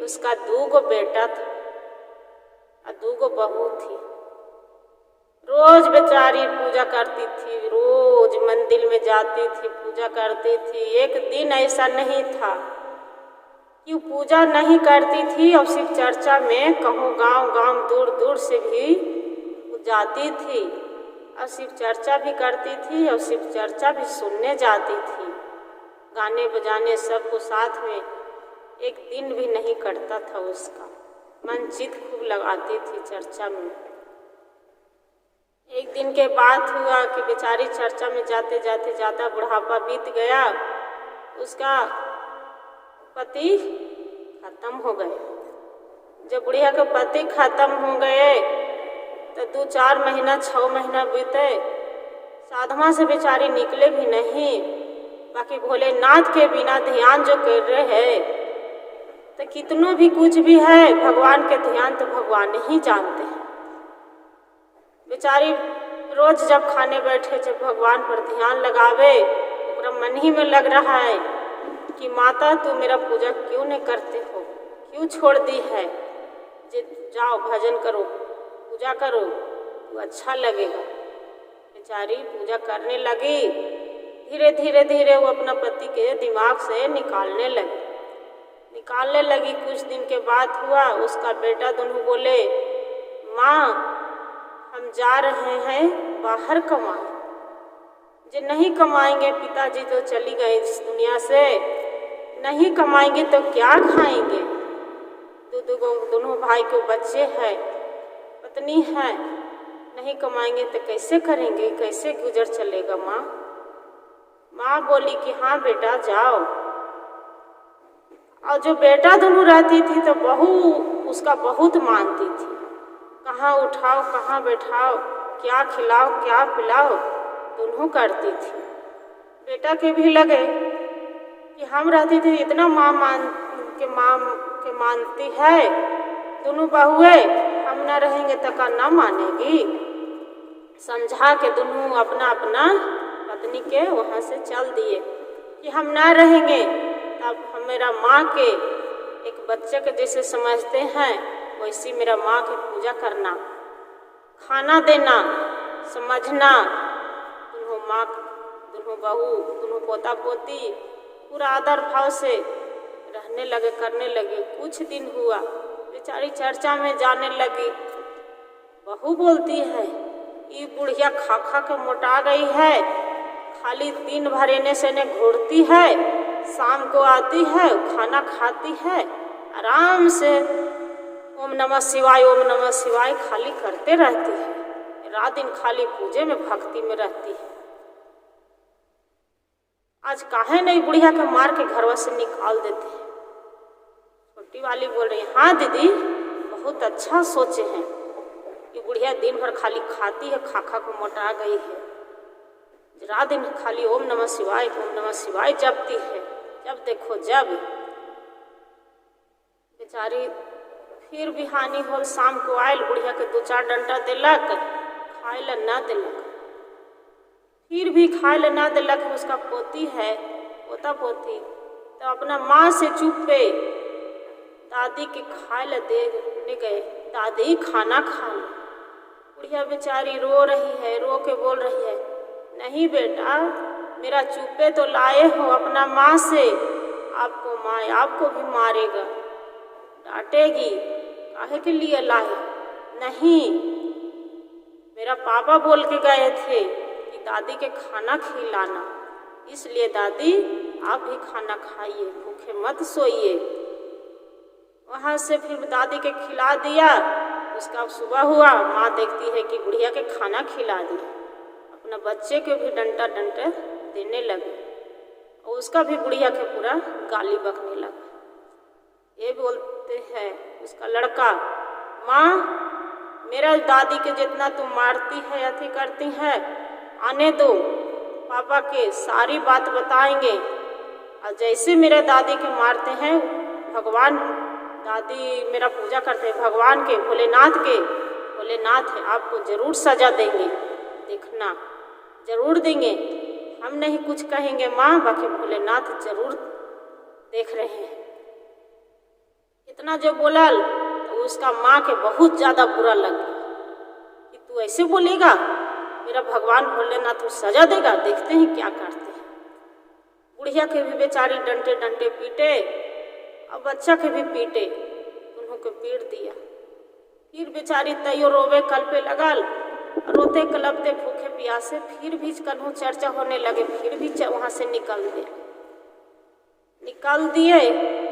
उसका 2 बेटा था और 2 बहू थी। रोज बेचारी पूजा करती थी, रोज मंदिर में जाती थी, पूजा करती थी। एक दिन ऐसा नहीं था कि पूजा नहीं करती थी और शिव चर्चा में कहूँ गांव दूर दूर से भी जाती थी और शिव चर्चा भी करती थी और शिव चर्चा भी सुनने जाती थी। गाने बजाने सबको साथ में, एक दिन भी नहीं कटता था उसका। मन चित खूब लगाती थी चर्चा में। एक दिन के बात हुआ कि बेचारी चर्चा में जाते जाते ज़्यादा बुढ़ापा बीत गया, उसका पति खत्म हो गए। जब बुढ़िया के पति खत्म हो गए तो 2-4 महीना 6 महीना बीते, साधमा से बेचारी निकले भी नहीं। बाकी भोलेनाथ के बिना ध्यान जो कर रहे हैं तो कितनों भी कुछ भी है, भगवान के ध्यान तो भगवान ही जानते हैं। बेचारी रोज जब खाने बैठे, जब भगवान पर ध्यान लगावे, पूरा मन ही में लग रहा है कि माता तू मेरा पूजा क्यों नहीं करते हो, क्यों छोड़ दी है। जाओ भजन करो, पूजा करो तो अच्छा लगेगा। बेचारी पूजा करने लगी। धीरे धीरे धीरे वो अपना पति के दिमाग से निकालने लगी। कुछ दिन के बाद हुआ, उसका बेटा दोनों बोले, माँ हम जा रहे हैं बाहर कमाने, जो नहीं कमाएंगे, पिताजी तो चली गए इस दुनिया से, नहीं कमाएंगे तो क्या खाएंगे। दोनों भाई को बच्चे हैं, पत्नी है, नहीं कमाएंगे तो कैसे करेंगे, कैसे गुजर चलेगा। माँ बोली कि हाँ बेटा जाओ। और जो बेटा दोनों रहती थी तो बहू उसका बहुत मानती थी, कहाँ उठाओ कहाँ बैठाओ, क्या खिलाओ क्या पिलाओ, दोनों करती थी। बेटा के भी लगे कि हम रहती थी इतना माँ के मानती है, दोनों बहुए हम न रहेंगे तो का न मानेगी। समझा के दोनों अपना अपना पत्नी के वहाँ से चल दिए कि हम ना रहेंगे। तब हम मेरा माँ के एक बच्चे के जैसे समझते हैं, वैसी मेरा माँ की पूजा करना, खाना देना, समझना। दोनों माँ, दोनों बहू, दोनों पोता पोती पूरा आदर भाव से रहने लगे, करने लगे। कुछ दिन हुआ, बेचारी चर्चा में जाने लगी। बहू बोलती है ये बुढ़िया खा खा के मोटा गई है, खाली दिन भर एने से ने घूरती है, शाम को आती है खाना खाती है, आराम से ओम नमः शिवाय खाली करते रहती है, रात दिन खाली पूजे में भक्ति में रहती है। आज काहे नहीं बुढ़िया के मार के घरवा से निकाल देते हैं। छोटी वाली बोल रही है, हाँ दीदी बहुत अच्छा सोचे हैं कि बुढ़िया दिन भर खाली खाती है, खा खा को मोटा गई है, रात दिन खाली ओम नमः शिवाय जपती है, जब देखो जब। बेचारी फिर भी हानि होल, शाम को आयल, बुढ़िया के 2-4 डंडा दिलक, खाए ला ना दिलक, फिर भी खाए ला ना दिलक। उसका पोती है, पोता पोती तो अपना माँ से चुपे दादी के खाए ला देने गए, दादी खाना खा लो। बुढ़िया बेचारी रो रही है, रो के बोल रही है, नहीं बेटा मेरा चुपे तो लाए हो अपना माँ से, आपको माँ आपको भी मारेगा, डांटेगी, काहे के लिए लाए। नहीं, मेरा पापा बोल के गए थे कि दादी के खाना खिलाना, इसलिए दादी आप भी खाना खाइए, भूखे मत सोइए। वहाँ से फिर दादी के खिला दिया। उसका सुबह हुआ, माँ देखती है कि बुढ़िया के खाना खिला दिया, अपना बच्चे के भी डंटा देने लगे और उसका भी बुढ़िया के पूरा गाली बकने लगा। ये बोलते हैं उसका लड़का, माँ मेरा दादी के जितना तुम मारती है अति करती है, आने दो, पापा के सारी बात बताएंगे। और जैसे मेरे दादी के मारते हैं, भगवान दादी मेरा पूजा करते हैं भगवान के, भोलेनाथ है, आपको जरूर सजा देंगे, देखना जरूर देंगे। हम नहीं कुछ कहेंगे माँ, बाकी भोलेनाथ जरूर देख रहे हैं। इतना जो बोला तो उसका माँ के बहुत ज़्यादा बुरा लग गया कि तू ऐसे बोलेगा, मेरा भगवान भोलेनाथ तू सजा देगा, देखते हैं क्या करते हैं। बुढ़िया के भी बेचारी डंटे डंटे पीटे और बच्चा के भी पीटे, दोनों को पीट दिया। फिर बेचारी तैयो रोवे कल पे लगल, रोते कलपते भूखे प्यासे फिर भी कन्हू चर्चा होने लगे, फिर भी वहाँ से निकल दिए।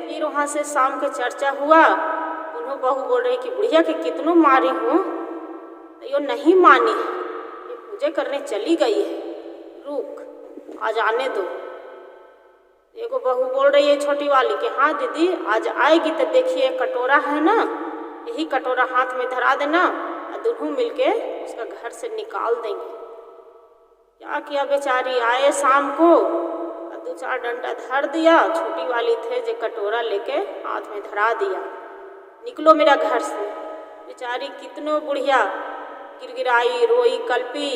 फिर वहाँ से शाम के चर्चा हुआ। उन्होंने बहू बोल रही कि बुढ़िया के कितनों मारी हूँ तो यो नहीं मानी है, ये पूजे करने चली गई है, रुक आज आने दो। एगो बहू बोल रही है छोटी वाली कि हाँ दीदी आज आएगी तो देखिए कटोरा है ना, यही कटोरा हाथ में धरा देना और दोनों मिलके उसका घर से निकाल देंगे। क्या किया बेचारी, आए शाम को और 2-4 डंडा धर दिया। छोटी वाली थे जो कटोरा लेके हाथ में धरा दिया, निकलो मेरा घर से। बेचारी कितनों बुढ़िया गिड़गिड़ाई रोई कल्पी,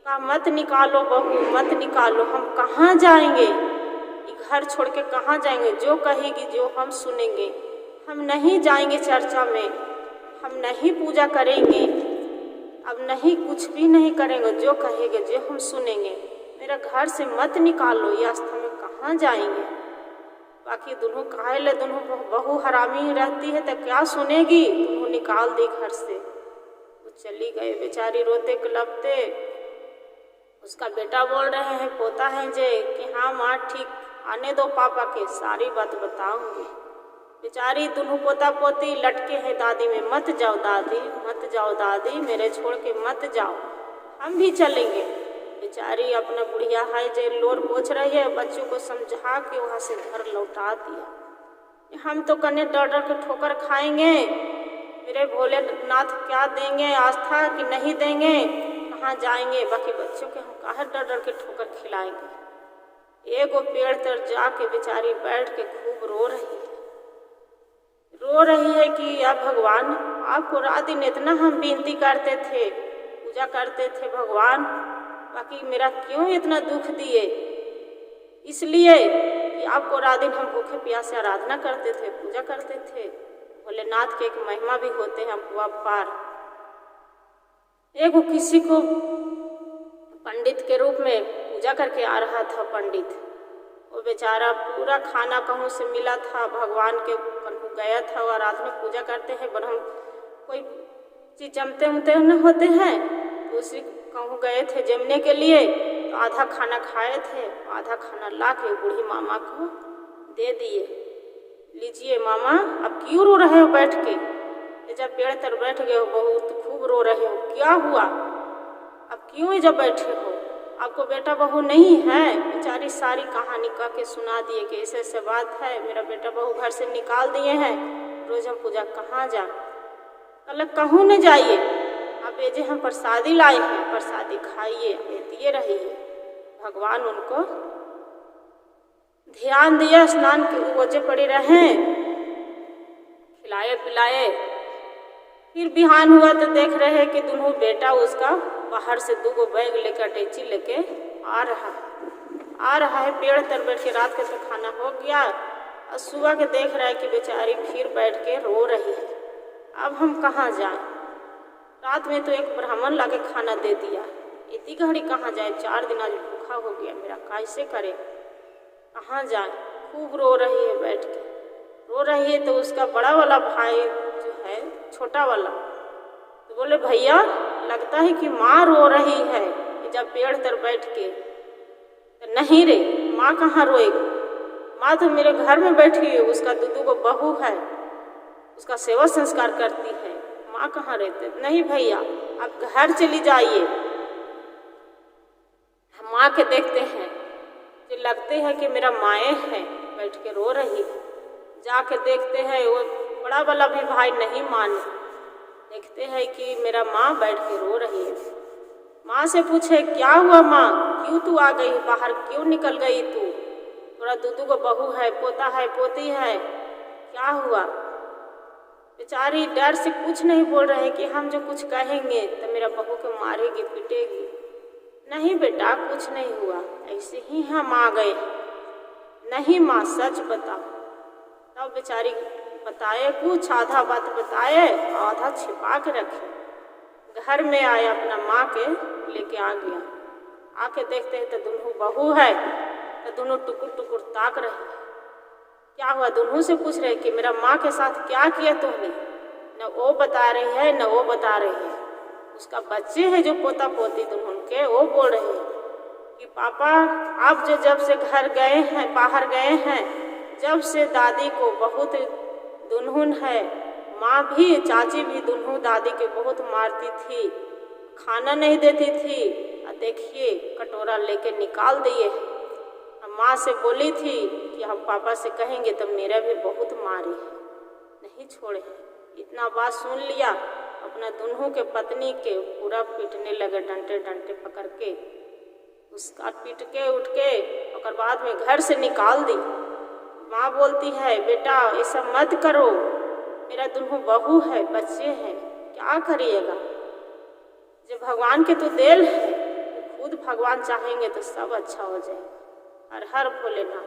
कहा मत निकालो बहू मत निकालो, हम कहाँ जाएंगे, घर छोड़ के कहाँ जाएंगे, जो कहेगी जो हम सुनेंगे, हम नहीं जाएंगे चर्चा में, हम नहीं पूजा करेंगे, अब नहीं कुछ भी नहीं करेंगे, जो कहेंगे जो हम सुनेंगे, मेरा घर से मत निकालो, ये आस्था में कहाँ जाएंगे। बाकी दोनों काहे ले, दोनों बहू हरामी रहती है तो क्या सुनेगी, दोनों निकाल दी घर से, वो चली गए। बेचारी रोते कलपते, उसका बेटा बोल रहे हैं पोता है जे कि हाँ माँ ठीक, आने दो पापा के, सारी बात बताऊंगी। बेचारी दोनों पोता पोती लटके हैं दादी में, मत जाओ दादी मत जाओ दादी, मेरे छोड़ के मत जाओ, हम भी चलेंगे। बेचारी अपना बुढ़िया है जो लोर पोछ रही है, बच्चों को समझा के वहाँ से घर लौटा दिया। हम तो कन्ने डर डर के ठोकर खाएंगे, मेरे भोलेनाथ क्या देंगे, आस्था कि नहीं देंगे, कहाँ जाएंगे, बाकी बच्चों के हम काहे डर डर के ठोकर खिलाएंगे। एगो पेड़ तर जाके बेचारी बैठ के खूब रो रही है कि या भगवान आपको रात दिन इतना हम विनती करते थे, पूजा करते थे भगवान, बाकी मेरा क्यों इतना दुख दिए, इसलिए कि आपको रात दिन हम भूखे प्यासे आराधना करते थे, पूजा करते थे। भोलेनाथ के एक महिमा भी होते हैं अपवार। एगो किसी को पंडित के रूप में पूजा करके आ रहा था पंडित, वो बेचारा पूरा खाना कहूँ से मिला था, भगवान के कहूँ गया था और आराधना पूजा करते हैं, पर हम कोई चीज़ जमते उमते न होते हैं, तो उसी कहूँ गए थे जमने के लिए, तो आधा खाना खाए थे, आधा खाना ला के बूढ़ी मामा को दे दिए, लीजिए मामा अब क्यों रो रहे हो बैठ के, जब पेड़ तर बैठ गए हो बहुत खूब रो रहे हो, क्या हुआ, अब क्यों जब बैठे हो, आपको बेटा बहू नहीं है। बेचारी सारी कहानी कह के सुना दिए कि ऐसे ऐसे बात है, मेरा बेटा बहू घर से निकाल दिए हैं, रोज हम पूजा कहाँ जाए। कल कहूँ न जाइए, अब ये जो हम प्रसादी लाए हैं प्रसादी खाइए, दिए रहिए। भगवान उनको ध्यान दिया, स्नान के वजह पड़े रहे, खिलाए पिलाए। फिर बिहान हुआ तो देख रहे कि दोनों बेटा उसका बाहर से 2 बैग लेकर डेची लेके आ रहा है। पेड़ तर बैठ के रात के तो खाना हो गया और सुबह के देख रहा है कि बेचारी फिर बैठ के रो रही है, अब हम कहाँ जाएं। रात में तो एक ब्राह्मण लाके खाना दे दिया, इतनी घड़ी कहाँ जाए, 4 दिन आज भूखा हो गया मेरा, कैसे करे, कहाँ जाए। खूब रो रही है, बैठ के रो रही है। तो उसका बड़ा वाला भाई जो है छोटा वाला तो बोले भैया लगता है कि माँ रो रही है, जब पेड़ तर बैठ के। तो नहीं रे, माँ कहाँ रोएगी, माँ तो मेरे घर में बैठी है, उसका 2 बहू है, उसका सेवा संस्कार करती है, माँ कहाँ रहते। नहीं भैया आप घर चली जाइए, हम माँ के देखते हैं, जो लगते हैं कि मेरा माए है, बैठ के रो रही है। जाके देखते हैं, वो बड़ा वाला भी भाई नहीं माने, देखते हैं कि मेरा माँ बैठ के रो रही है। माँ से पूछे क्या हुआ माँ, क्यों तू आ गई बाहर, क्यों निकल गई तू, थोड़ा 2 बहू है, पोता है, पोती है, क्या हुआ। बेचारी डर से कुछ नहीं बोल रहे कि हम जो कुछ कहेंगे तो मेरा बहू को मारेगी पीटेगी। नहीं बेटा कुछ नहीं हुआ, ऐसे ही हम आ गए। नहीं माँ सच बताओ। तब बेचारी बताए कुछ, आधा बात बताए आधा छिपा के रखे। घर में आए अपना माँ के लेके आ गया। आके देखते हैं तो दुनू बहू है, तो दोनों टुकुर टुकुर ताक रहे हैं। क्या हुआ? दोनों से पूछ रहे कि मेरा माँ के साथ क्या किया तुमने? न वो बता रही है न वो बता रही है। उसका बच्चे हैं जो पोता पोती दुल्हन के, वो बोल रहे हैं कि पापा आप जो जब से घर गए हैं, बाहर गए हैं, जब से दादी को बहुत दुल्हन है, माँ भी चाची भी दुल्हन दादी के बहुत मारती थी, खाना नहीं देती थी। और देखिए कटोरा लेके निकाल दिए। माँ से बोली थी कि हम पापा से कहेंगे तो मेरा भी बहुत मारी है, नहीं छोड़े। इतना बात सुन लिया, अपना दुल्हन के पत्नी के पूरा पीटने लगे, डंटे डंटे पकड़ के उसका पीट के उठ के और बाद में घर से निकाल दी। माँ बोलती है बेटा ऐसा मत करो, मेरा दुल्हन बहू है, बच्चे हैं, क्या करिएगा? जब भगवान के तो देल है, खुद भगवान चाहेंगे तो सब अच्छा हो जाएगा। हर हर भोलेनाथ।